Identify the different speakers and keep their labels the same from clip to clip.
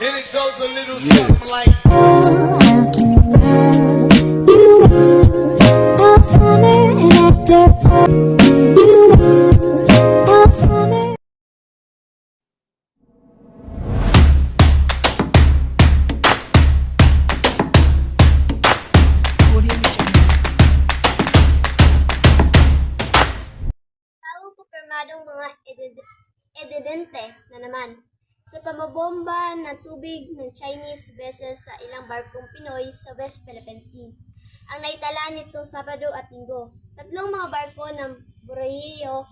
Speaker 1: And it goes a little something like.
Speaker 2: Taong kumpirmadong mga edidente na naman sa pamabomba ng tubig ng Chinese vessels sa ilang barkong Pinoy sa West Philippine Sea. Ang naitala nitong Sabado at Linggo, tatlong mga barko ng Bureau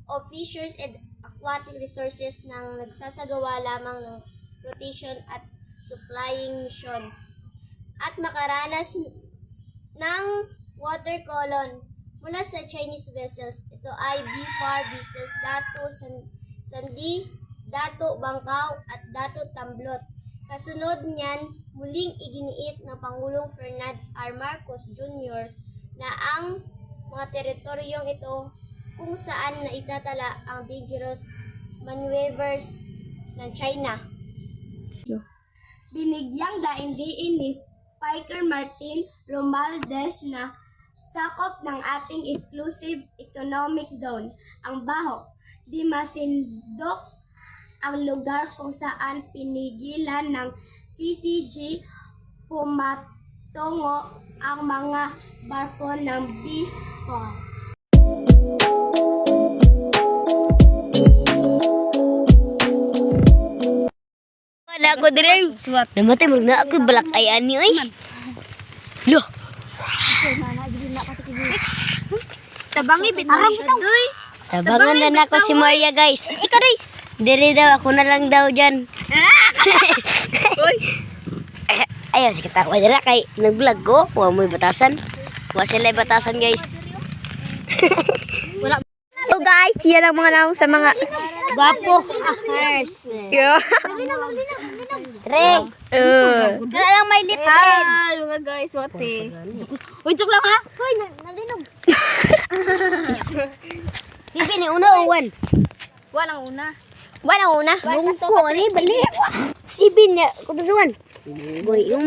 Speaker 2: of Fisheries and Aquatic Resources nang nagsasagawa lamang ng rotation at supplying mission at makaranas ng water colon mula sa Chinese vessels. Ito ay BFAR vessels Dato Sandi, Dato Bangkaw at Dato Tamblot. Kasunod niyan, muling iginiit ng Pangulong Ferdinand R. Marcos Jr. na ang mga teritoryong ito kung saan naitatala ang dangerous maneuvers ng China. Binigyang daindiin ni Speaker Martin Romualdez na sakop ng ating exclusive economic zone ang Baho. Di masindok ang lugar kung saan pinigilan ng CCG pumatungo ang mga barko ng BFAR.
Speaker 3: Na ako dire. Namatay magna ako balak ay ani oy. Loh.
Speaker 2: Tabangi bitaw siya doy.
Speaker 3: Tabangan na nako si Maria guys.
Speaker 2: Ikaw doy.
Speaker 3: Dire daw ako na lang daw diyan.
Speaker 2: Oy.
Speaker 3: Ayaw sige ta ko dira kay nag-vlog ko. Wa mo'y batasan. Wa sila batasan guys.
Speaker 2: Wala. Oh guys, yan ang mga naong sa mga
Speaker 3: Gwapo. First.
Speaker 2: yo.
Speaker 3: Re.
Speaker 2: Kaya lang may lipin. Mga guys, wate. Uy, joke lang ha.
Speaker 3: Hoy, nalinog. Sige ni una o one.
Speaker 2: Walang una.
Speaker 3: One ang una. Lungko ni bali. Sibin niya kudusuan. Boy, yung